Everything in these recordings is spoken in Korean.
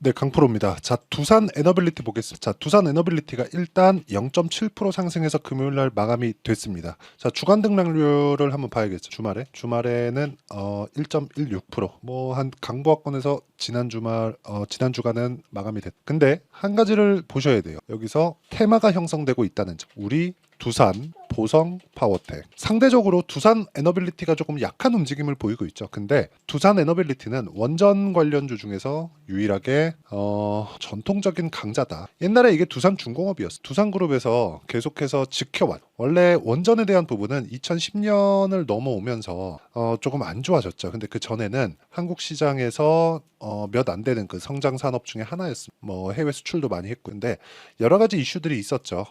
네, 강프로입니다. 자, 두산 에너빌리티 보겠습니다. 자, 두산 에너빌리티가 일단 0.7% 상승해서 금요일 날 마감이 됐습니다. 자, 주간 등락률을 한번 봐야겠죠. 주말에는 1.16%. 뭐 한 강보합권에서 지난 주간은 마감이 됐. 근데 한 가지를 보셔야 돼요. 여기서 테마가 형성되고 있다는 점. 우리 두산, 보성, 파워텍. 상대적으로 두산 에너빌리티가 조금 약한 움직임을 보이고 있죠. 근데 두산 에너빌리티는 원전 관련주 중에서 유일하게 전통적인 강자다. 옛날에 이게 두산중공업이었어. 두산그룹에서 계속해서 지켜왔. 원래 원전에 대한 부분은 2010년을 넘어오면서 조금 안 좋아졌죠. 근데 그 전에는 한국 시장에서 몇 안 되는 그 성장 산업 중에 하나였습니다. 뭐 해외 수출도 많이 했고, 근데 여러 가지 이슈들이 있었죠.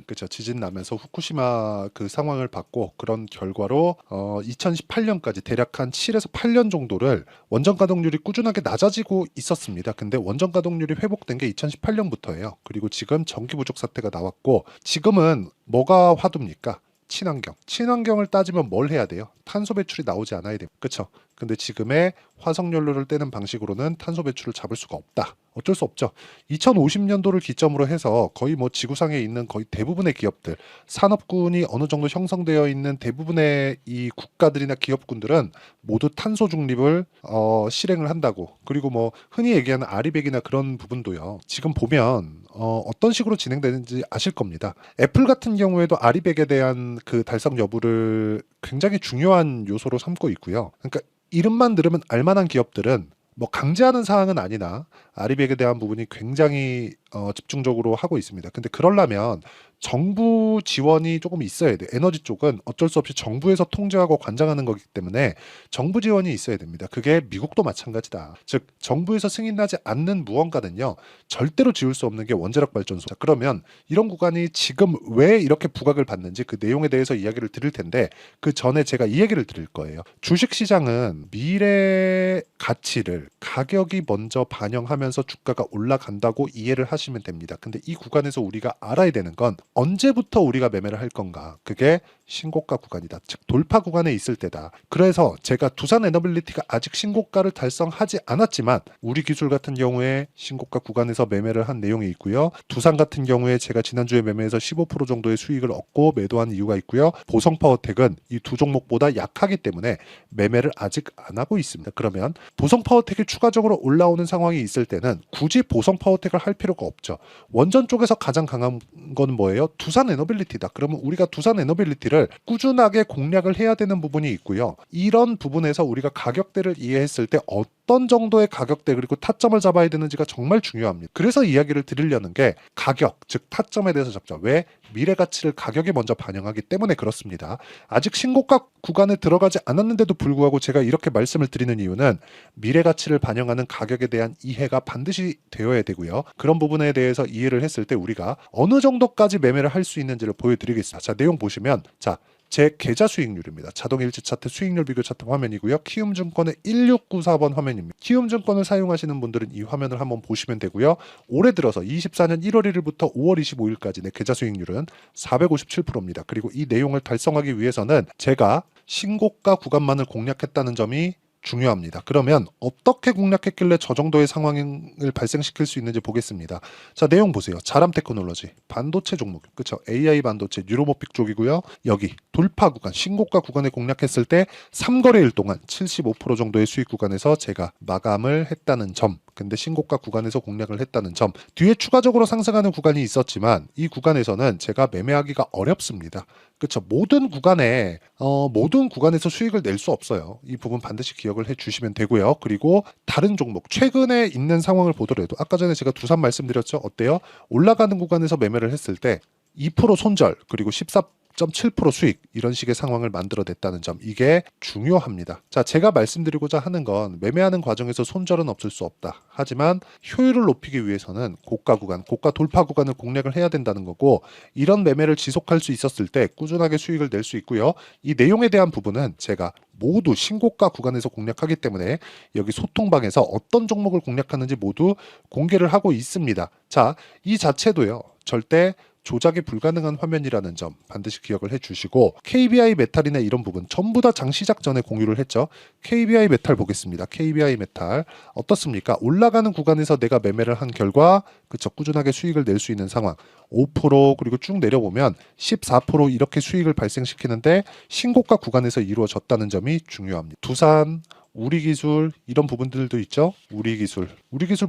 그렇죠. 지진 나면서 후쿠시마 그 상황을 받고 그런 결과로 2018년까지 대략 한 7에서 8년 정도를 원전 가동률이 꾸준하게 낮아지고 있었습니다. 근데 원전 가동률이 회복된 게 2018년부터예요. 그리고 지금 전기 부족 사태가 나왔고, 지금은 뭐가 화두입니까? 친환경을 따지면 뭘 해야 돼요? 탄소 배출이 나오지 않아야 돼요. 그렇죠? 근데 지금의 화석연료를 떼는 방식으로는 탄소 배출을 잡을 수가 없다. 어쩔 수 없죠. 2050년도를 기점으로 해서 거의 뭐 지구상에 있는 거의 대부분의 기업들, 산업군이 어느 정도 형성되어 있는 대부분의 이 국가들이나 기업군들은 모두 탄소 중립을 실행을 한다고. 그리고 뭐 흔히 얘기하는 아리백이나 그런 부분도요. 지금 보면 어떤 식으로 진행되는지 아실 겁니다. 애플 같은 경우에도 아리백에 대한 그 달성 여부를 굉장히 중요한 요소로 삼고 있고요. 그러니까 이름만 들으면 알만한 기업들은 뭐 강제하는 사항은 아니나 아리백에 대한 부분이 굉장히 집중적으로 하고 있습니다. 근데 그러려면 정부 지원이 조금 있어야 돼요. 에너지 쪽은 어쩔 수 없이 정부에서 통제하고 관장하는 거기 때문에 정부 지원이 있어야 됩니다. 그게 미국도 마찬가지다. 즉 정부에서 승인하지 않는 무언가는요, 절대로 지을 수 없는 게 원자력 발전소. 자, 그러면 이런 구간이 지금 왜 이렇게 부각을 받는지 그 내용에 대해서 이야기를 드릴 텐데, 그 전에 제가 이 얘기를 드릴 거예요. 주식시장은 미래 가치를 가격이 먼저 반영하면서 주가가 올라간다고 이해를 하시면 됩니다. 근데 이 구간에서 우리가 알아야 되는 건 언제부터 우리가 매매를 할 건가? 그게 신고가 구간이다. 즉 돌파 구간에 있을 때다. 그래서 제가 두산 에너빌리티가 아직 신고가를 달성하지 않았지만 우리 기술 같은 경우에 신고가 구간에서 매매를 한 내용이 있고요. 두산 같은 경우에 제가 지난주에 매매해서 15% 정도의 수익을 얻고 매도한 이유가 있고요. 보성파워텍은 이 두 종목보다 약하기 때문에 매매를 아직 안 하고 있습니다. 그러면 보성파워텍이 추가적으로 올라오는 상황이 있을 때는 굳이 보성파워텍을 할 필요가 없죠. 원전 쪽에서 가장 강한 건 뭐예요? 두산 에너빌리티다. 그러면 우리가 두산 에너빌리티를 꾸준하게 공략을 해야 되는 부분이 있고요. 이런 부분에서 우리가 가격대를 이해했을 때 어떤 정도의 가격대 그리고 타점을 잡아야 되는지가 정말 중요합니다. 그래서 이야기를 드리려는 게 가격, 즉 타점에 대해서 잡자. 왜? 미래 가치를 가격에 먼저 반영하기 때문에 그렇습니다. 아직 신고가 구간에 들어가지 않았는데도 불구하고 제가 이렇게 말씀을 드리는 이유는 미래 가치를 반영하는 가격에 대한 이해가 반드시 되어야 되고요. 그런 부분에 대해서 이해를 했을 때 우리가 어느 정도까지 매매를 할 수 있는지를 보여드리겠습니다. 자, 내용 보시면 제 계좌 수익률입니다. 자동일지 차트 수익률 비교 차트 화면이고요. 키움증권의 1694번 화면입니다. 키움증권을 사용하시는 분들은 이 화면을 한번 보시면 되고요. 올해 들어서 24년 1월 1일부터 5월 25일까지 내 계좌 수익률은 457%입니다. 그리고 이 내용을 달성하기 위해서는 제가 신고가 구간만을 공략했다는 점이 중요합니다. 그러면 어떻게 공략했길래 저 정도의 상황을 발생시킬 수 있는지 보겠습니다. 자, 내용 보세요. 자람 테크놀로지, 반도체 종목, 그쵸? AI 반도체, 뉴로모픽 쪽이고요. 여기 돌파 구간, 신고가 구간에 공략했을 때 3거래일 동안 75% 정도의 수익 구간에서 제가 마감을 했다는 점. 근데 신고가 구간에서 공략을 했다는 점. 뒤에 추가적으로 상승하는 구간이 있었지만 이 구간에서는 제가 매매하기가 어렵습니다. 그렇죠. 모든 구간에서 수익을 낼 수 없어요. 이 부분 반드시 기억을 해주시면 되고요. 그리고 다른 종목, 최근에 있는 상황을 보더라도 아까 전에 제가 두산 말씀드렸죠. 어때요? 올라가는 구간에서 매매를 했을 때 2% 손절 그리고 14.7% 수익, 이런 식의 상황을 만들어냈다는 점, 이게 중요합니다. 자, 제가 말씀드리고자 하는 건 매매하는 과정에서 손절은 없을 수 없다. 하지만 효율을 높이기 위해서는 고가 구간, 고가 돌파 구간을 공략을 해야 된다는 거고, 이런 매매를 지속할 수 있었을 때 꾸준하게 수익을 낼 수 있고요. 이 내용에 대한 부분은 제가 모두 신고가 구간에서 공략하기 때문에 여기 소통방에서 어떤 종목을 공략하는지 모두 공개를 하고 있습니다. 자, 이 자체도요, 절대 조작이 불가능한 화면이라는 점 반드시 기억을 해주시고, KBI 메탈이나 이런 부분 전부 다 장 시작 전에 공유를 했죠. KBI 메탈 보겠습니다. KBI 메탈 어떻습니까? 올라가는 구간에서 내가 매매를 한 결과 그쵸, 꾸준하게 수익을 낼 수 있는 상황. 5% 그리고 쭉 내려보면 14% 이렇게 수익을 발생시키는데 신고가 구간에서 이루어졌다는 점이 중요합니다. 두산, 우리기술 이런 부분들도 있죠. 우리기술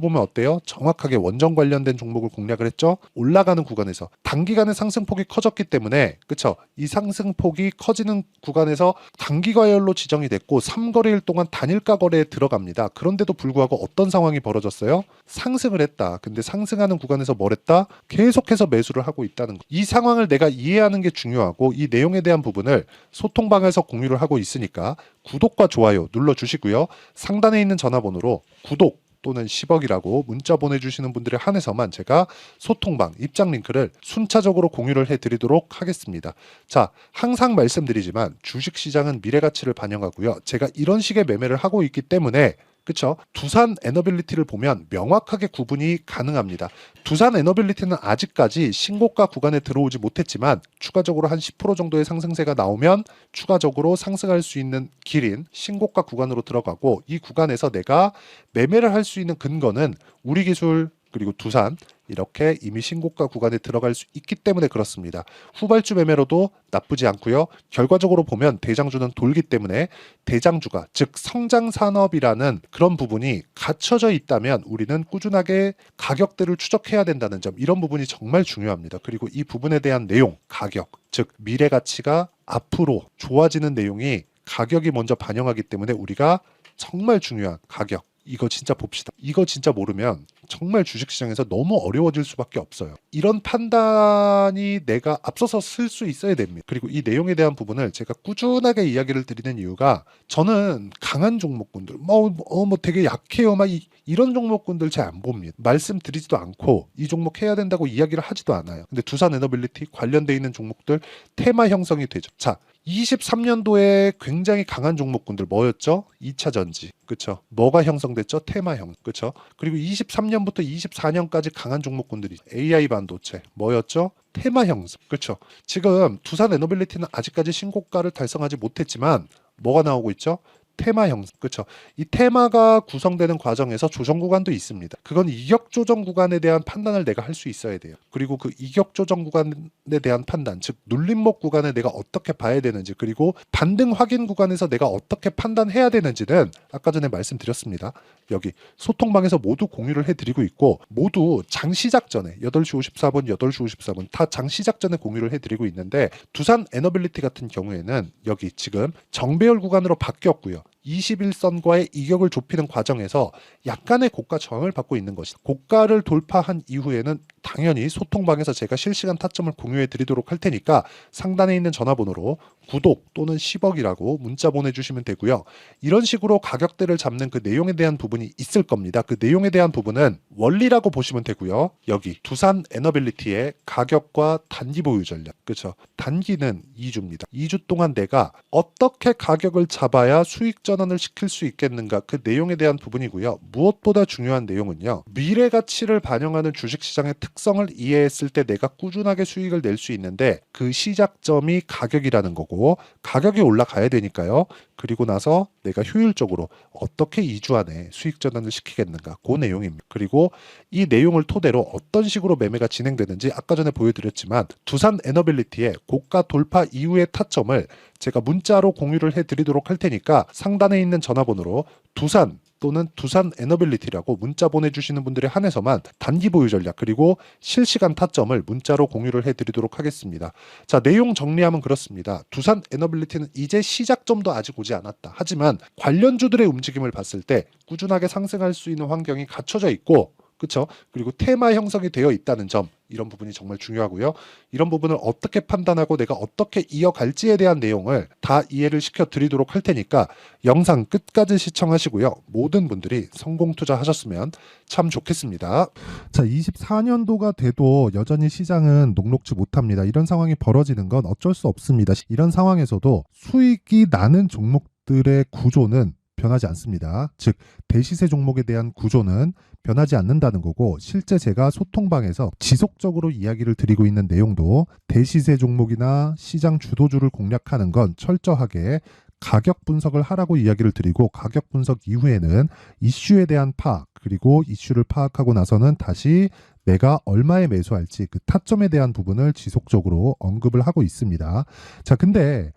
보면 어때요? 정확하게 원전 관련된 종목을 공략을 했죠. 올라가는 구간에서 단기간에 상승폭이 커졌기 때문에 그쵸, 이 상승폭이 커지는 구간에서 단기과열로 지정이 됐고 3거래일 동안 단일가 거래에 들어갑니다. 그런데도 불구하고 어떤 상황이 벌어졌어요? 상승을 했다. 근데 상승하는 구간에서 뭘 했다? 계속해서 매수를 하고 있다는 거. 이 상황을 내가 이해하는 게 중요하고, 이 내용에 대한 부분을 소통방에서 공유를 하고 있으니까 구독과 좋아요 눌러주시고요. 상단에 있는 전화번호로 구독 또는 10억이라고 문자 보내주시는 분들에 한해서만 제가 소통방 입장 링크를 순차적으로 공유를 해드리도록 하겠습니다. 자, 항상 말씀드리지만 주식시장은 미래가치를 반영하고요. 제가 이런 식의 매매를 하고 있기 때문에 그쵸? 두산 에너빌리티를 보면 명확하게 구분이 가능합니다. 두산 에너빌리티는 아직까지 신고가 구간에 들어오지 못했지만 추가적으로 한 10% 정도의 상승세가 나오면 추가적으로 상승할 수 있는 길인 신고가 구간으로 들어가고, 이 구간에서 내가 매매를 할 수 있는 근거는 우리기술 그리고 두산 이렇게 이미 신고가 구간에 들어갈 수 있기 때문에 그렇습니다. 후발주 매매로도 나쁘지 않고요. 결과적으로 보면 대장주는 돌기 때문에 대장주가 즉 성장산업이라는 그런 부분이 갖춰져 있다면 우리는 꾸준하게 가격대를 추적해야 된다는 점, 이런 부분이 정말 중요합니다. 그리고 이 부분에 대한 내용, 가격 즉 미래가치가 앞으로 좋아지는 내용이 가격이 먼저 반영하기 때문에 우리가 정말 중요한 가격, 이거 진짜 봅시다. 이거 진짜 모르면 정말 주식시장에서 너무 어려워질 수밖에 없어요. 이런 판단이 내가 앞서서 쓸 수 있어야 됩니다. 그리고 이 내용에 대한 부분을 제가 꾸준하게 이야기를 드리는 이유가, 저는 강한 종목군들 뭐 되게 약해요 막 이런 종목군들 잘 안 봅니다. 말씀드리지도 않고 이 종목 해야 된다고 이야기를 하지도 않아요. 근데 두산 에너빌리티 관련돼 있는 종목들 테마 형성이 되죠. 자, 23년도에 굉장히 강한 종목군들 뭐였죠? 2차 전지. 그쵸? 뭐가 형성됐죠? 테마형. 그쵸? 그리고 23년부터 24년까지 강한 종목군들이 AI 반도체. 뭐였죠? 테마 형성. 그쵸? 지금 두산 에너빌리티는 아직까지 신고가를 달성하지 못했지만 뭐가 나오고 있죠? 테마 형성. 그쵸? 이 테마가 구성되는 과정에서 조정 구간도 있습니다. 그건 이격 조정 구간에 대한 판단을 내가 할 수 있어야 돼요. 그리고 그 이격 조정 구간에 대한 판단, 즉 눌림목 구간을 내가 어떻게 봐야 되는지, 그리고 반등 확인 구간에서 내가 어떻게 판단해야 되는지는 아까 전에 말씀드렸습니다. 여기 소통방에서 모두 공유를 해드리고 있고, 모두 장 시작 전에 8시 54분, 8시 54분 다 장 시작 전에 공유를 해드리고 있는데, 두산 에너빌리티 같은 경우에는 여기 지금 정배열 구간으로 바뀌었고요. 21선과의 이격을 좁히는 과정에서 약간의 고가 저항을 받고 있는 것이다. 고가를 돌파한 이후에는 당연히 소통방에서 제가 실시간 타점을 공유해 드리도록 할 테니까 상단에 있는 전화번호로 구독 또는 10억이라고 문자 보내주시면 되고요. 이런 식으로 가격대를 잡는 그 내용에 대한 부분이 있을 겁니다. 그 내용에 대한 부분은 원리라고 보시면 되고요. 여기 두산 에너빌리티의 가격과 단기 보유 전략. 그렇죠? 단기는 2주입니다. 2주 동안 내가 어떻게 가격을 잡아야 수익 전환을 시킬 수 있겠는가, 그 내용에 대한 부분이고요. 무엇보다 중요한 내용은요, 미래 가치를 반영하는 주식시장의 특성을 이해했을 때 내가 꾸준하게 수익을 낼 수 있는데 그 시작점이 가격이라는 거고, 가격이 올라가야 되니까요. 그리고 나서 내가 효율적으로 어떻게 2주 안에 수익 전환을 시키겠는가, 그 내용입니다. 그리고 이 내용을 토대로 어떤 식으로 매매가 진행되는지 아까 전에 보여드렸지만 두산 에너빌리티의 고가 돌파 이후의 타점을 제가 문자로 공유를 해드리도록 할 테니까 상단에 있는 전화번호로 두산 또는 두산 에너빌리티라고 문자 보내주시는 분들에 한해서만 단기 보유 전략 그리고 실시간 타점을 문자로 공유를 해드리도록 하겠습니다. 자, 내용 정리하면 그렇습니다. 두산 에너빌리티는 이제 시작점도 아직 오지 않았다. 하지만 관련주들의 움직임을 봤을 때 꾸준하게 상승할 수 있는 환경이 갖춰져 있고, 그렇죠? 그리고 테마 형성이 되어 있다는 점, 이런 부분이 정말 중요하고요. 이런 부분을 어떻게 판단하고 내가 어떻게 이어갈지에 대한 내용을 다 이해를 시켜드리도록 할 테니까 영상 끝까지 시청하시고요. 모든 분들이 성공 투자하셨으면 참 좋겠습니다. 자, 24년도가 돼도 여전히 시장은 녹록지 못합니다. 이런 상황이 벌어지는 건 어쩔 수 없습니다. 이런 상황에서도 수익이 나는 종목들의 구조는 변하지 않습니다. 즉 대시세 종목에 대한 구조는 변하지 않는다는 거고, 실제 제가 소통방에서 지속적으로 이야기를 드리고 있는 내용도 대시세 종목이나 시장 주도주를 공략하는 건 철저하게 가격 분석을 하라고 이야기를 드리고, 가격 분석 이후에는 이슈에 대한 파악, 그리고 이슈를 파악하고 나서는 다시 내가 얼마에 매수할지 그 타점에 대한 부분을 지속적으로 언급을 하고 있습니다. 자, 근데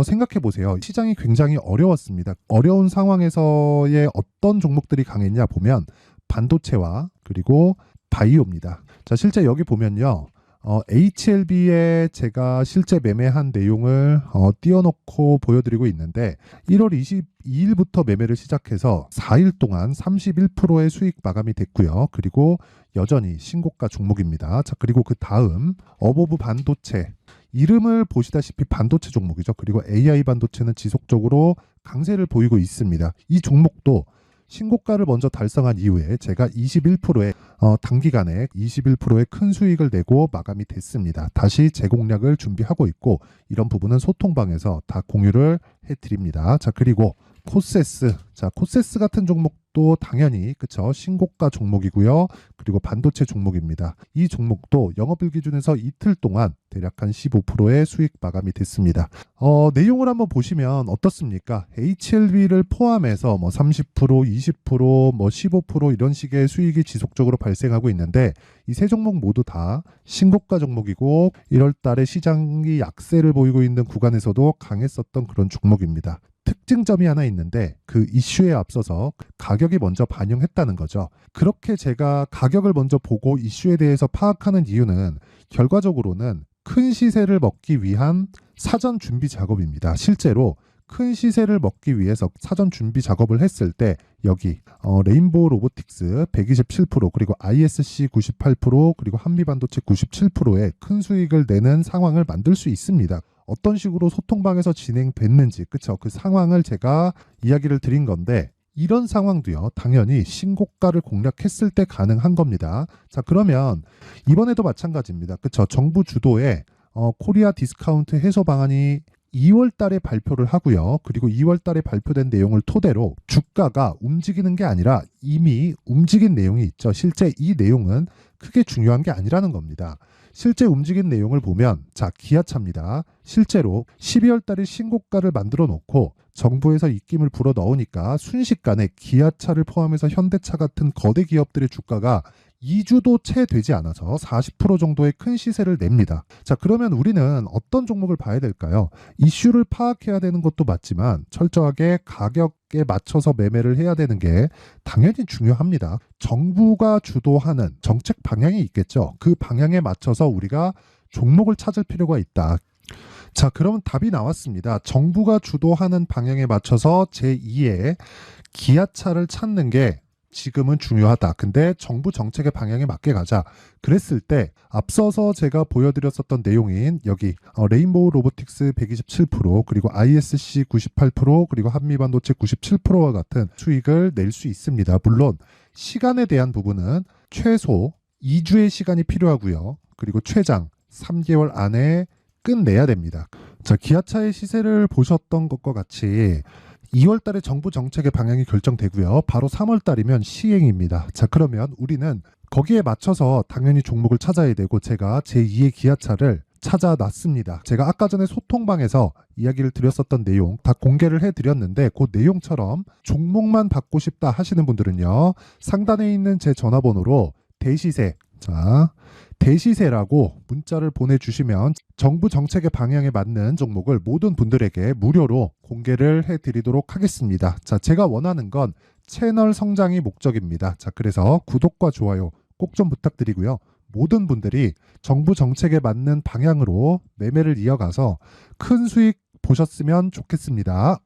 생각해 보세요. 시장이 굉장히 어려웠습니다. 어려운 상황에서의 어떤 종목들이 강했냐 보면 반도체와 그리고 바이오입니다. 자, 실제 여기 보면요. HLB에 제가 실제 매매한 내용을 띄워놓고 보여드리고 있는데, 1월 22일부터 매매를 시작해서 4일 동안 31%의 수익 마감이 됐고요. 그리고 여전히 신고가 종목입니다. 자, 그리고 그 다음 어보브 반도체, 이름을 보시다시피 반도체 종목이죠. 그리고 AI 반도체는 지속적으로 강세를 보이고 있습니다. 이 종목도 신고가를 먼저 달성한 이후에 제가 21%의 단기간에 21%의 큰 수익을 내고 마감이 됐습니다. 다시 재공략을 준비하고 있고, 이런 부분은 소통방에서 다 공유를 해드립니다. 자, 그리고 코세스. 자, 코세스 같은 종목도 당연히 그쵸, 신고가 종목이고요. 그리고 반도체 종목입니다. 이 종목도 영업일 기준에서 이틀 동안 대략 한 15%의 수익 마감이 됐습니다. 내용을 한번 보시면 어떻습니까? HLB를 포함해서 뭐 30%, 20%, 뭐 15% 이런 식의 수익이 지속적으로 발생하고 있는데, 이 세 종목 모두 다 신고가 종목이고 1월 달에 시장이 약세를 보이고 있는 구간에서도 강했었던 그런 종목입니다. 특징점이 하나 있는데, 그 이슈에 앞서서 가격이 먼저 반영했다는 거죠. 그렇게 제가 가격을 먼저 보고 이슈에 대해서 파악하는 이유는 결과적으로는 큰 시세를 먹기 위한 사전 준비 작업입니다. 실제로 큰 시세를 먹기 위해서 사전 준비 작업을 했을 때 여기 레인보우 로보틱스 127%, 그리고 ISC 98%, 그리고 한미반도체 97%의 큰 수익을 내는 상황을 만들 수 있습니다. 어떤 식으로 소통방에서 진행됐는지, 그쵸? 그 상황을 제가 이야기를 드린 건데, 이런 상황도요, 당연히 신고가를 공략했을 때 가능한 겁니다. 자, 그러면 이번에도 마찬가지입니다. 그쵸? 정부 주도의 코리아 디스카운트 해소 방안이 2월 달에 발표를 하고요. 그리고 2월 달에 발표된 내용을 토대로 주가가 움직이는 게 아니라 이미 움직인 내용이 있죠. 실제 이 내용은 크게 중요한 게 아니라는 겁니다. 실제 움직인 내용을 보면, 자, 기아차입니다. 실제로 12월 달에 신고가를 만들어 놓고 정부에서 입김을 불어 넣으니까 순식간에 기아차를 포함해서 현대차 같은 거대 기업들의 주가가 2주도 채 되지 않아서 40% 정도의 큰 시세를 냅니다. 자, 그러면 우리는 어떤 종목을 봐야 될까요? 이슈를 파악해야 되는 것도 맞지만 철저하게 가격에 맞춰서 매매를 해야 되는 게 당연히 중요합니다. 정부가 주도하는 정책 방향이 있겠죠. 그 방향에 맞춰서 우리가 종목을 찾을 필요가 있다. 자, 그러면 답이 나왔습니다. 정부가 주도하는 방향에 맞춰서 제2의 기아차를 찾는 게 지금은 중요하다. 근데 정부 정책의 방향에 맞게 가자. 그랬을 때 앞서서 제가 보여드렸었던 내용인 여기 레인보우 로보틱스 127%, 그리고 ISC 98%, 그리고 한미반도체 97%와 같은 수익을 낼 수 있습니다. 물론 시간에 대한 부분은 최소 2주의 시간이 필요하고요. 그리고 최장 3개월 안에 끝내야 됩니다. 자, 기아차의 시세를 보셨던 것과 같이 2월 달에 정부 정책의 방향이 결정되고요. 바로 3월 달이면 시행입니다. 자, 그러면 우리는 거기에 맞춰서 당연히 종목을 찾아야 되고, 제가 제2의 기아차를 찾아놨습니다. 제가 아까 전에 소통방에서 이야기를 드렸었던 내용 다 공개를 해드렸는데, 그 내용처럼 종목만 받고 싶다 하시는 분들은요, 상단에 있는 제 전화번호로 대시세, 자, 대시세라고 문자를 보내주시면 정부 정책의 방향에 맞는 종목을 모든 분들에게 무료로 공개를 해드리도록 하겠습니다. 자, 제가 원하는 건 채널 성장이 목적입니다. 자, 그래서 구독과 좋아요 꼭 좀 부탁드리고요. 모든 분들이 정부 정책에 맞는 방향으로 매매를 이어가서 큰 수익 보셨으면 좋겠습니다.